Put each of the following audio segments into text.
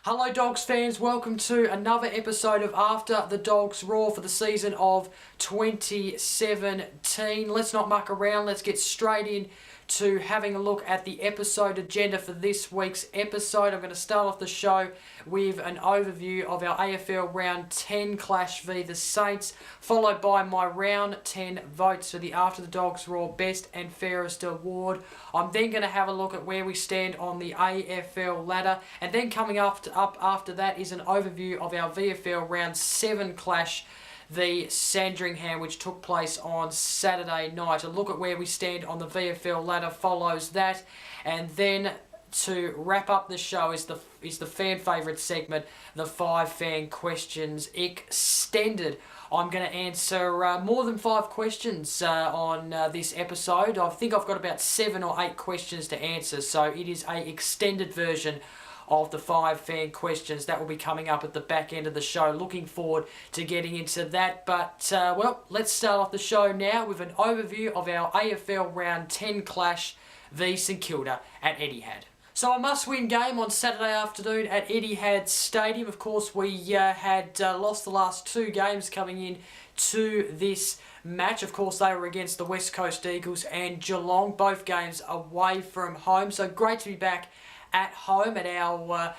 Hello Dogs fans, welcome to another episode of After the Dogs Roar for the season of 2017. Let's not muck around, let's get straight in to having a look at the episode agenda for this week's episode. I'm going to start off the show with an overview of our AFL Round 10 clash v the Saints, followed by my Round 10 votes for the After the Dogs Roar Best and Fairest Award. I'm then going to have a look at where we stand on the AFL ladder, and then coming up after that is an overview of our VFL Round 7 clash v Sandringham, which took place on Saturday night. A look at where we stand on the VFL ladder follows that, and then to wrap up the show is the fan favourite segment, the 5 fan questions extended. I'm going to answer more than 5 questions on this episode. I think I've got about 7 or 8 questions to answer, so it is an extended version of the 5 fan questions that will be coming up at the back end of the show. Looking forward to getting into that. But, well, let's start off the show now with an overview of our AFL Round 10 clash v St Kilda at Etihad. So a must-win game on Saturday afternoon at Etihad Stadium. Of course, we had lost the last 2 games coming in to this match. Of course, they were against the West Coast Eagles and Geelong, both games away from home. So great to be back at home at our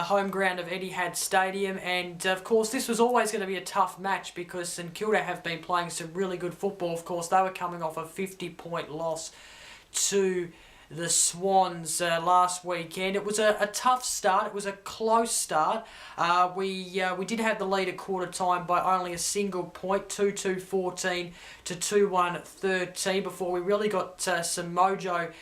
home ground of Etihad Stadium, and of course this was always going to be a tough match because St Kilda have been playing some really good football. Of course, they were coming off a 50-point loss to the Swans last weekend. It was a tough start. It was a close start. We did have the lead at quarter time by only a single point, 2-2-14 to 2-1-13, before we really got some mojo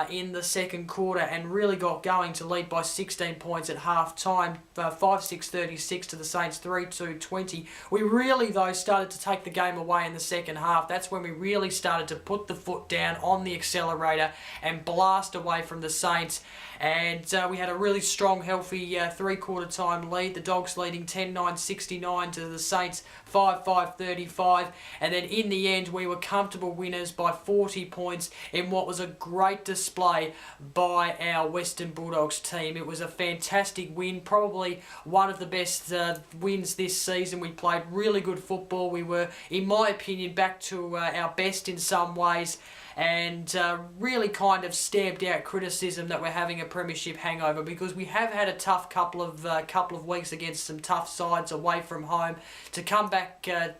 in the second quarter and really got going to lead by 16 points at half time, 5-6-36 to the Saints, 3-2-20. We really, though, started to take the game away in the second half. That's when we really started to put the foot down on the accelerator and blast away from the Saints. And we had a really strong, healthy three-quarter time lead. The Dogs leading 10-9-69 to the Saints 5-5-35. And then in the end, we were comfortable winners by 40 points in what was a great display by our Western Bulldogs team. It was a fantastic win, probably one of the best wins this season. We played really good football. We were, in my opinion, back to our best in some ways, and really kind of stamped out criticism that we're having a premiership hangover, because we have had a tough couple of weeks against some tough sides away from home. To come back to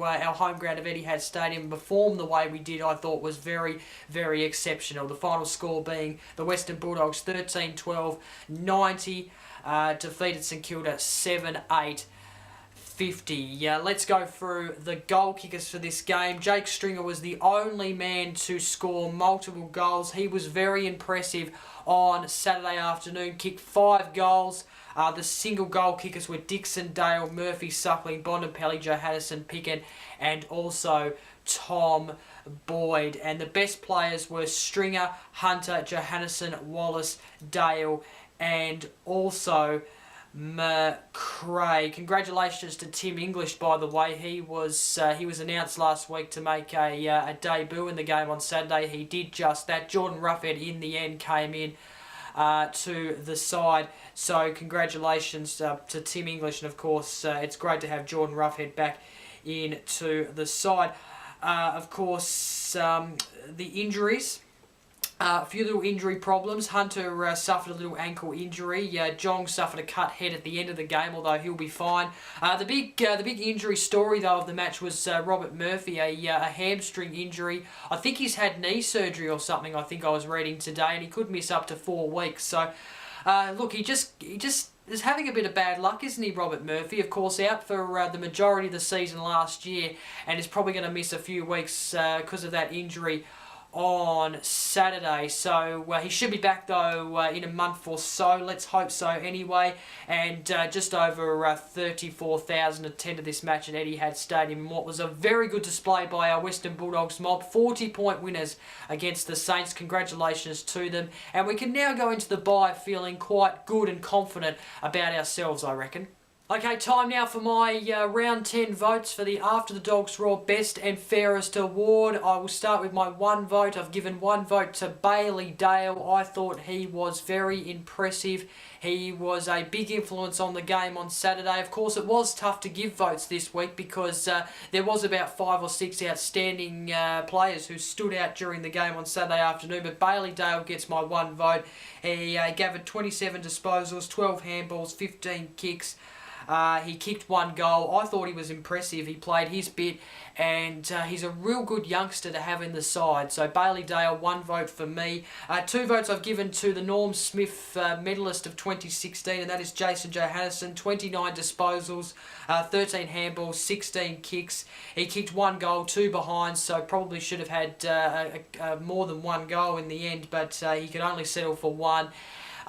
our home ground of Etihad Stadium and perform the way we did, I thought was very, very exceptional. The final score being the Western Bulldogs 13-12-90, defeated St Kilda 7-8. 50. Let's go through the goal kickers for this game. Jake Stringer was the only man to score multiple goals. He was very impressive on Saturday afternoon. Kicked 5 goals. The single goal kickers were Dixon, Dale, Murphy, Suckling, Bontempelli, Johannesson, Pickett, and also Tom Boyd. And the best players were Stringer, Hunter, Johannesson, Wallace, Dale, and also McRae. Congratulations to Tim English, by the way. He was announced last week to make a debut in the game on Saturday. He did just that. Jordan Roughhead in the end came in to the side. So congratulations to Tim English, and of course it's great to have Jordan Roughhead back into the side. Of course, the injuries A few little injury problems. Hunter suffered a little ankle injury. Jong suffered a cut head at the end of the game, although he'll be fine. The big injury story though of the match was Robert Murphy, a hamstring injury. I think he's had knee surgery or something. I think I was reading today, and he could miss up to 4 weeks. So, look, he just is having a bit of bad luck, isn't he, Robert Murphy? Of course, out for the majority of the season last year, and is probably going to miss a few weeks because of that injury on Saturday. So he should be back though in a month or so. Let's hope so anyway. And just over 34,000 attended this match at Etihad Stadium in what was a very good display by our Western Bulldogs mob. 40-point winners against the Saints. Congratulations to them. And we can now go into the bye feeling quite good and confident about ourselves, I reckon. Okay, time now for my round 10 votes for the After the Dogs Roar Best and Fairest Award. I will start with my 1 vote. I've given 1 vote to Bailey Dale. I thought he was very impressive. He was a big influence on the game on Saturday. Of course, it was tough to give votes this week because there was about 5 or 6 outstanding players who stood out during the game on Saturday afternoon. But Bailey Dale gets my 1 vote. He gathered 27 disposals, 12 handballs, 15 kicks. He kicked 1 goal. I thought he was impressive. He played his bit, and he's a real good youngster to have in the side. So Bailey Dale, 1 vote for me. 2 votes I've given to the Norm Smith medalist of 2016, and that is Jason Johannesson. 29 disposals, 13 handballs, 16 kicks. He kicked 1 goal, 2 behinds, so probably should have had more than 1 goal in the end, but he could only settle for 1.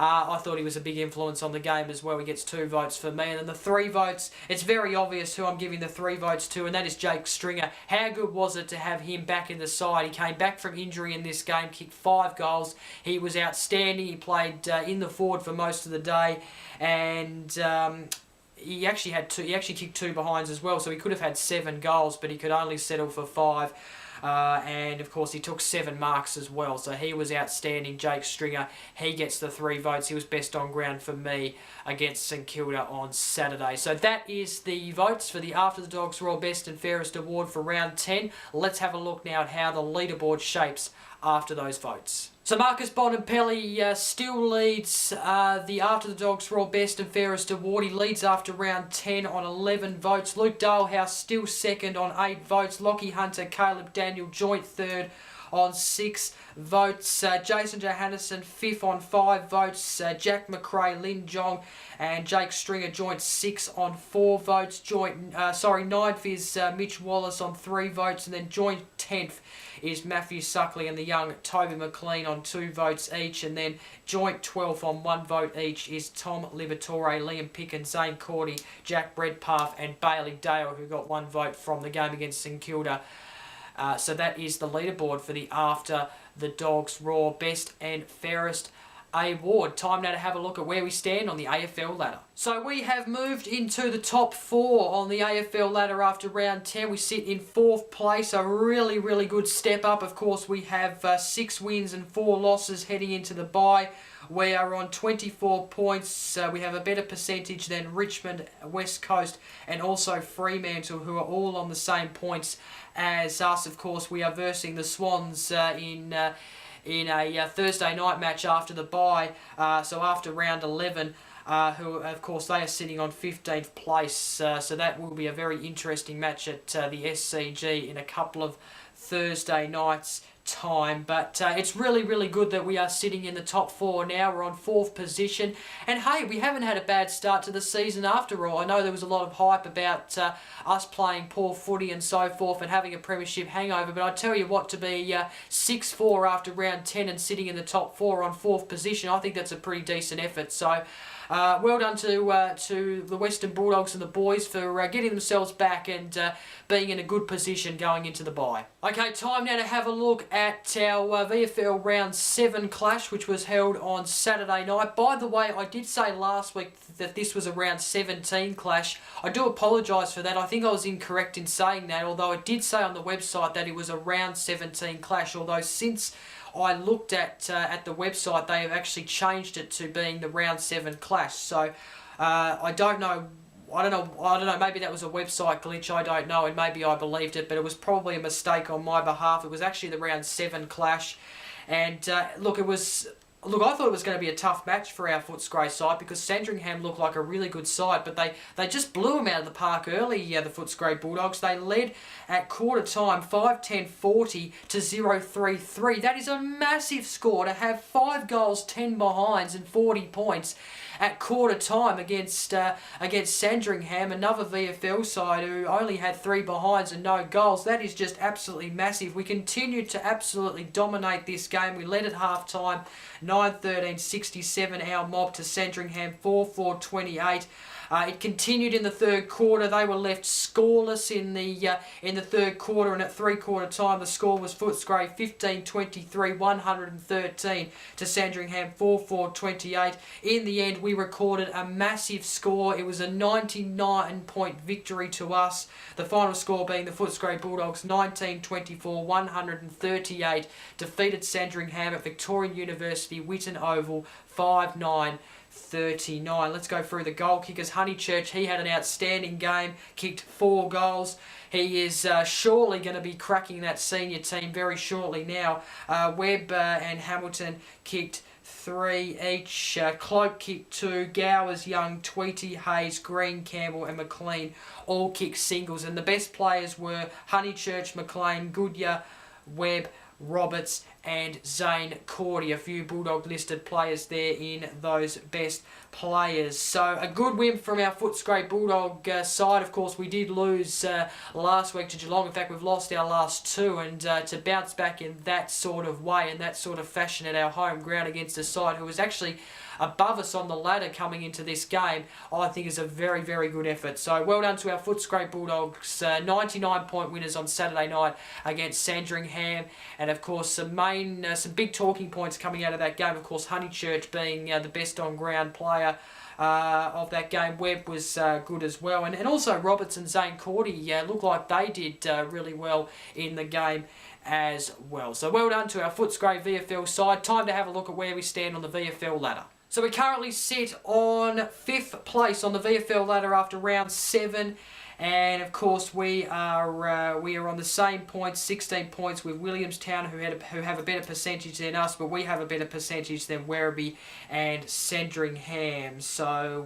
I thought he was a big influence on the game as well. He gets 2 votes for me. And then the 3 votes, it's very obvious who I'm giving the 3 votes to, and that is Jake Stringer. How good was it to have him back in the side? He came back from injury in this game, kicked 5 goals. He was outstanding. He played in the forward for most of the day, and he actually had 2. He actually kicked 2 behinds as well, so he could have had 7 goals, but he could only settle for 5. And of course he took 7 marks as well, so he was outstanding. Jake Stringer, he gets the 3 votes. He was best on ground for me against St Kilda on Saturday. So that is the votes for the After the Dogs Roar Best and Fairest Award for round 10. Let's have a look now at how the leaderboard shapes after those votes. So Marcus Bonampelli still leads the After the Dogs Roar Best and Fairest Award. He leads after round 10 on 11 votes. Luke Dalehouse still second on 8 votes. Lockie Hunter, Caleb Daniel joint third on 6 votes. Jason Johannesson 5th on 5 votes. Jack McRae, Lin Jong and Jake Stringer joint 6 on 4 votes. 9th is Mitch Wallace on 3 votes, and then joint 10th is Matthew Suckley and the young Toby McLean on 2 votes each, and then joint 12th on 1 vote each is Tom Liberatore, Liam Pickens, Zane Cordy, Jack Redpath and Bailey Dale, who got 1 vote from the game against St Kilda. So that is the leaderboard for the After the Dogs Roar Best and Fairest Award. Time now to have a look at where we stand on the AFL ladder. So we have moved into the top 4 on the AFL ladder after round 10. We sit in 4th place, a really, really good step up. Of course, we have 6 wins and 4 losses heading into the bye. We are on 24 points. We have a better percentage than Richmond, West Coast and also Fremantle, who are all on the same points as us. Of course, we are versing the Swans in a Thursday night match after the bye, so after round 11, who of course they are sitting on 15th place, so that will be a very interesting match at the SCG in a couple of Thursday nights time. But it's really, really good that we are sitting in the top 4 now. We're on 4th position, and hey, we haven't had a bad start to the season after all. I know there was a lot of hype about us playing poor footy and so forth and having a premiership hangover, but I tell you what, to be 6-4 after round 10 and sitting in the top 4 on 4th position, I think that's a pretty decent effort. So well done to the Western Bulldogs and the boys for getting themselves back and being in a good position going into the bye. Okay, time now to have a look at our VFL Round 7 clash, which was held on Saturday night. By the way, I did say last week that this was a Round 17 clash. I do apologise for that. I think I was incorrect in saying that, although it did say on the website that it was a Round 17 clash, although since I looked at the website, they have actually changed it to being the Round 7 clash. So I don't know, maybe that was a website glitch, I don't know, and maybe I believed it, but it was probably a mistake on my behalf. It was actually the Round 7 clash, And look, I thought it was going to be a tough match for our Footscray side because Sandringham looked like a really good side, but they just blew them out of the park early, the Footscray Bulldogs. They led at quarter time 5-10-40 to 0-3-3. That is a massive score to have 5 goals, 10 behinds and 40 points at quarter time against Sandringham, another VFL side who only had 3 behinds and no goals. That is just absolutely massive. We continued to absolutely dominate this game. We led at half time 9-13-67 our mob to Sandringham 4-4-28. It continued in the third quarter. They were left scoreless in the third quarter, and at three-quarter time the score was Footscray 15-23, 113 to Sandringham 4-4-28. In the end, we recorded a massive score. It was a 99-point victory to us. The final score being the Footscray Bulldogs 19-24, 138 defeated Sandringham at Victorian University Whitten Oval 5-9. 39. Let's go through the goal kickers. Honeychurch, he had an outstanding game, kicked 4 goals. He is surely going to be cracking that senior team very shortly now. Webb and Hamilton kicked 3 each. Cloak kicked 2. Gowers, Young, Tweety, Hayes, Green, Campbell and McLean all kicked singles. And the best players were Honeychurch, McLean, Goodyear, Webb, Roberts and Zane Cordy. A few Bulldog listed players there in those best players. So a good win from our Footscray Bulldog side. Of course, we did lose last week to Geelong. In fact, we've lost our last 2, and to bounce back in that sort of way and that sort of fashion at our home ground against a side who was actually above us on the ladder coming into this game, I think is a very, very good effort. So well done to our Footscray Bulldogs, 99-point winners on Saturday night against Sandringham. And of course, some big talking points coming out of that game. Of course, Honeychurch being the best on-ground player of that game. Webb was good as well. And also Roberts and Zane Cordy looked like they did really well in the game as well. So well done to our Footscray VFL side. Time to have a look at where we stand on the VFL ladder. So we currently sit on 5th place on the VFL ladder after round 7. And of course we are on the same points, 16 points with Williamstown, who have a better percentage than us, but we have a better percentage than Werribee and Sandringham. So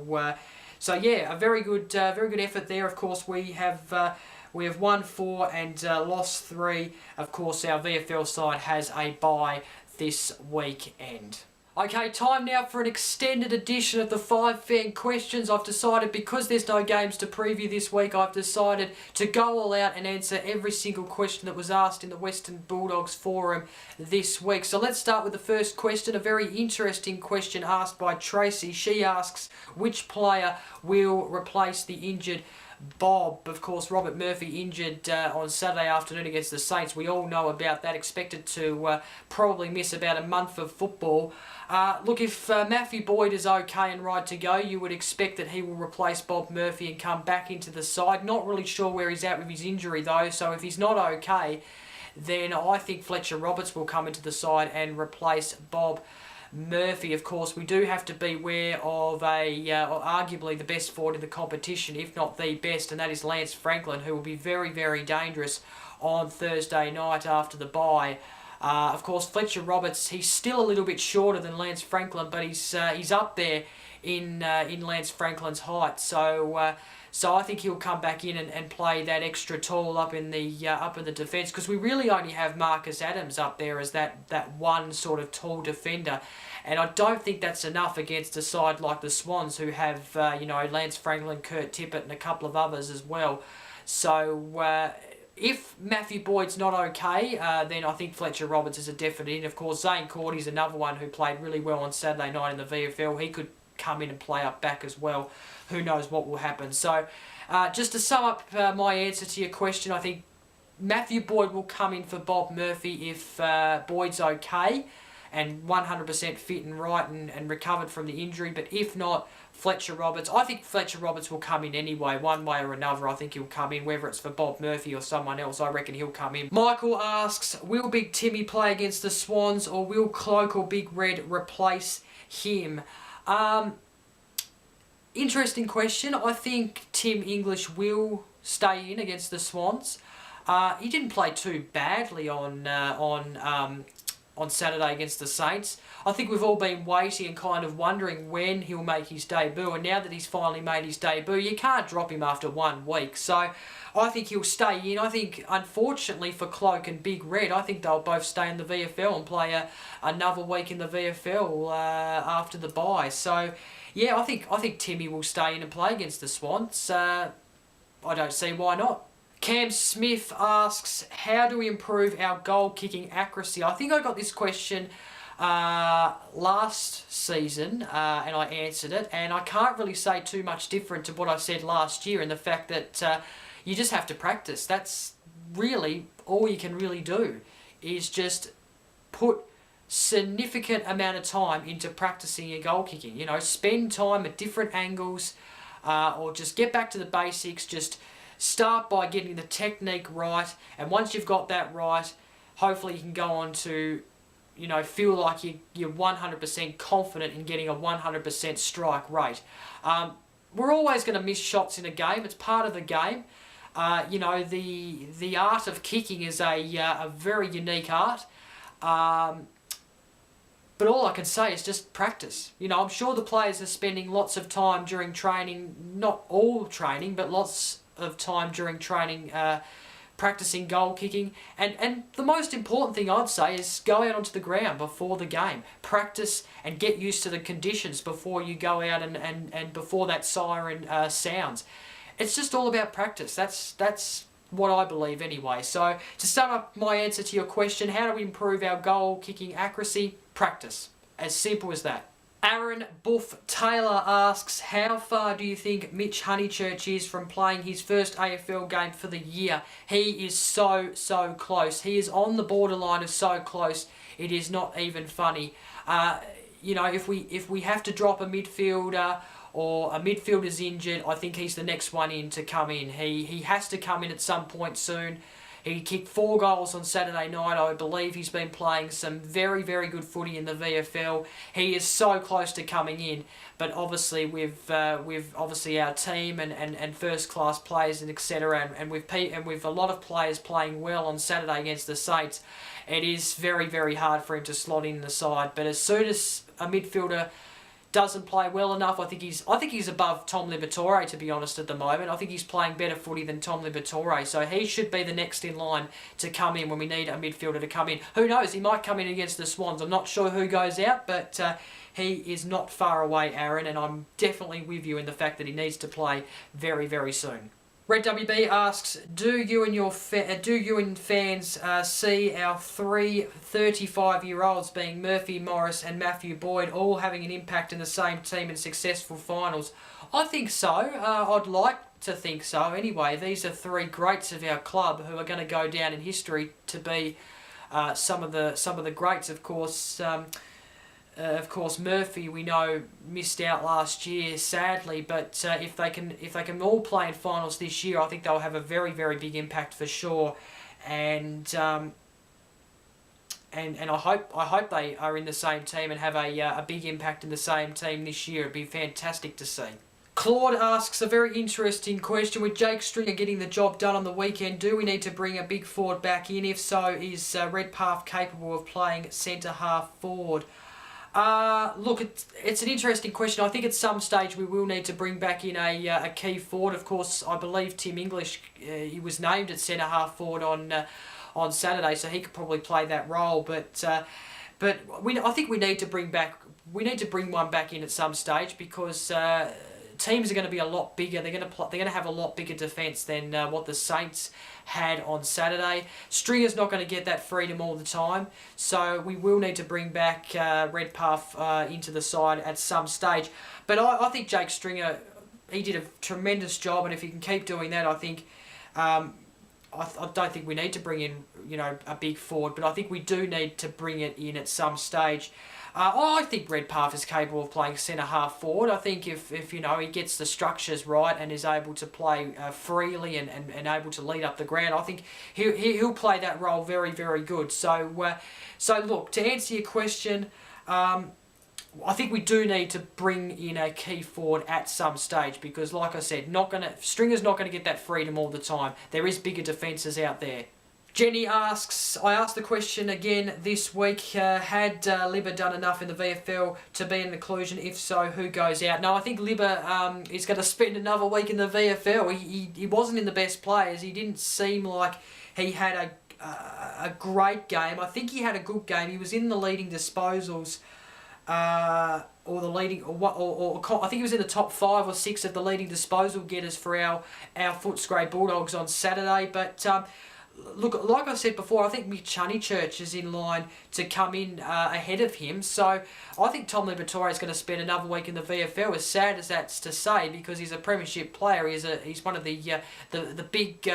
yeah, a very good effort there. Of course we have won 4 and lost 3. Of course our VFL side has a bye this weekend. Okay, time now for an extended edition of the 5 fan questions. I've decided, because there's no games to preview this week, I've decided to go all out and answer every single question that was asked in the Western Bulldogs forum this week. So let's start with the first question, a very interesting question asked by Tracy. She asks, which player will replace the injured Bob? Of course, Robert Murphy injured on Saturday afternoon against the Saints. We all know about that. Expected to probably miss about a month of football. Look, if Matthew Boyd is okay and right to go, you would expect that he will replace Bob Murphy and come back into the side. Not really sure where he's at with his injury though, so if he's not okay, then I think Fletcher Roberts will come into the side and replace Bob Murphy. Of course, we do have to be aware of arguably the best forward in the competition, if not the best, and that is Lance Franklin, who will be very, very dangerous on Thursday night after the bye. Of course, Fletcher Roberts, he's still a little bit shorter than Lance Franklin, but he's up there in Lance Franklin's height. So I think he'll come back in and play that extra tall up in the defence, because we really only have Marcus Adams up there as that one sort of tall defender, and I don't think that's enough against a side like the Swans, who have Lance Franklin, Kurt Tippett, and a couple of others as well. So if Matthew Boyd's not okay, then I think Fletcher Roberts is a definite in. Of course, Zane Cordy's another one who played really well on Saturday night in the VFL. He could come in and play up back as well. Who knows what will happen. So just to sum up my answer to your question, I think Matthew Boyd will come in for Bob Murphy if Boyd's okay and 100% fit and right and recovered from the injury. But if not, Fletcher Roberts. I think Fletcher Roberts will come in anyway, one way or another. I think he'll come in, whether it's for Bob Murphy or someone else. I reckon he'll come in. Michael asks, will Big Timmy play against the Swans, or will Cloak or Big Red replace him? Interesting question. I think Tim English will stay in against the Swans. He didn't play too badly on on Saturday against the Saints. I think we've all been waiting and kind of wondering when he'll make his debut, and now that he's finally made his debut, you can't drop him after 1 week. So I think he'll stay in. I think, unfortunately for Cloak and Big Red, I think they'll both stay in the VFL and play another week in the VFL after the bye. So yeah, I think Timmy will stay in and play against the Swans. I don't see why not. Cam Smith asks, how do we improve our goal kicking accuracy? I think I got this question last season and I answered it, and I can't really say too much different to what I said last year, in the fact that you just have to practice. That's really all you can really do, is just put significant amount of time into practicing your goal kicking. You know, spend time at different angles, or just get back to the basics. Just start by getting the technique right, and once you've got that right, hopefully you can go on to, you know, feel like you're 100% confident in getting a 100% strike rate. We're always going to miss shots in a game. It's part of the game. You know, the art of kicking is a very unique art. But all I can say is just practice. You know, I'm sure the players are spending lots of time during training, not all training, but lots of time during training practicing goal kicking. And the most important thing I'd say is go out onto the ground before the game. Practice and get used to the conditions before you go out and before that siren sounds. It's just all about practice. That's what I believe anyway. So to sum up my answer to your question, how do we improve our goal kicking accuracy? Practice. As simple as that. Aaron Buff Taylor asks, how far do you think Mitch Honeychurch is from playing his first AFL game for the year? He is so close. He is on the borderline of so close, it is not even funny. You know, if we have to drop a midfielder, or a midfielder's injured, I think he's the next one in to come in. He has to come in at some point soon. He kicked 4 goals on Saturday night. I believe he's been playing some very good footy in the VFL. He is so close to coming in, but obviously with obviously our team and first class players and etc. And with a lot of players playing well on Saturday against the Saints, it is very hard for him to slot in the side. But as soon as a midfielder doesn't play well enough, I think he's above Tom Liberatore, to be honest, at the moment. I think he's playing better footy than Tom Liberatore, so he should be the next in line to come in when we need a midfielder to come in. Who knows, he might come in against the Swans. I'm not sure who goes out, but he is not far away, Aaron, and I'm definitely with you in the fact that he needs to play very soon. Red WB asks, do you and fans see our 3 35-year-olds being Murphy, Morris and Matthew Boyd all having an impact in the same team in successful finals? I think so. I'd like to think so. Anyway, these are 3 greats of our club who are going to go down in history to be some of the greats. Of course, Murphy, we know, missed out last year, sadly. But if they can all play in finals this year, I think they'll have a very big impact for sure. And I hope they are in the same team and have a big impact in the same team this year. It'd be fantastic to see. Claude asks a very interesting question. With Jake Stringer getting the job done on the weekend, do we need to bring a big forward back in? If so, is Redpath capable of playing centre half forward? Look, it's an interesting question. I think at some stage we will need to bring back in a key forward. Of course, I believe Tim English, he was named at centre half forward on Saturday, so he could probably play that role. But I think we need to bring one back in at some stage, because teams are going to be a lot bigger. They're going to have a lot bigger defence than what the Saints had on Saturday. Stringer's not going to get that freedom all the time, so we will need to bring back Redpath into the side at some stage. But I think Jake Stringer, he did a tremendous job, and if he can keep doing that, I think I don't think we need to bring in, you know, a big forward, but I think we do need to bring it in at some stage. I think Redpath is capable of playing centre half forward. I think if you know, he gets the structures right and is able to play freely and able to lead up the ground, I think he'll play that role very good. So look, to answer your question, I think we do need to bring in a key forward at some stage, because, like I said, Stringer's not going to get that freedom all the time. There is bigger defences out there. Jenny asks, I asked the question again this week, had Libba done enough in the VFL to be an inclusion? If so, who goes out? No, I think Libba is going to spend another week in the VFL. He wasn't in the best players. He didn't seem like he had a great game. I think he had a good game. He was in the leading disposals, or the leading, or I think he was in the top 5 or 6 of the leading disposal getters for our Footscray Bulldogs on Saturday. But look, like I said before, I think Mitch Honeychurch is in line to come in ahead of him. So I think Tom Liberatore is going to spend another week in the VFL, as sad as that's to say, because he's a premiership player. He's one of the big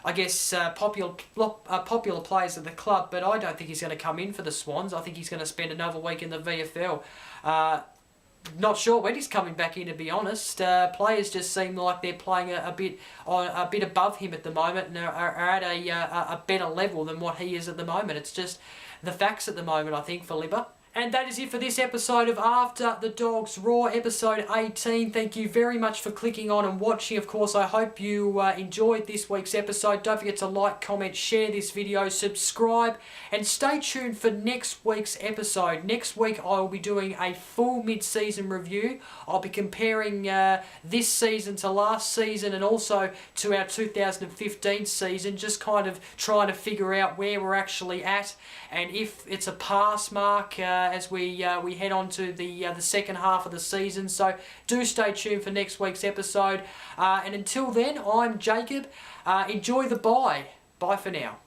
I guess popular players of the club. But I don't think he's going to come in for the Swans. I think he's going to spend another week in the VFL. Not sure when he's coming back in, to be honest. Players just seem like they're playing a bit above him at the moment, and are at a better level than what he is at the moment. It's just the facts at the moment, I think, for Libba. And that is it for this episode of After the Dogs Raw, episode 18. Thank you very much for clicking on and watching. Of course, I hope you enjoyed this week's episode. Don't forget to like, comment, share this video, subscribe, and stay tuned for next week's episode. Next week, I will be doing a full mid-season review. I'll be comparing this season to last season and also to our 2015 season, just kind of trying to figure out where we're actually at and if it's a pass mark as we head on to the second half of the season. So do stay tuned for next week's episode. And until then, I'm Jacob. Enjoy the bye. Bye for now.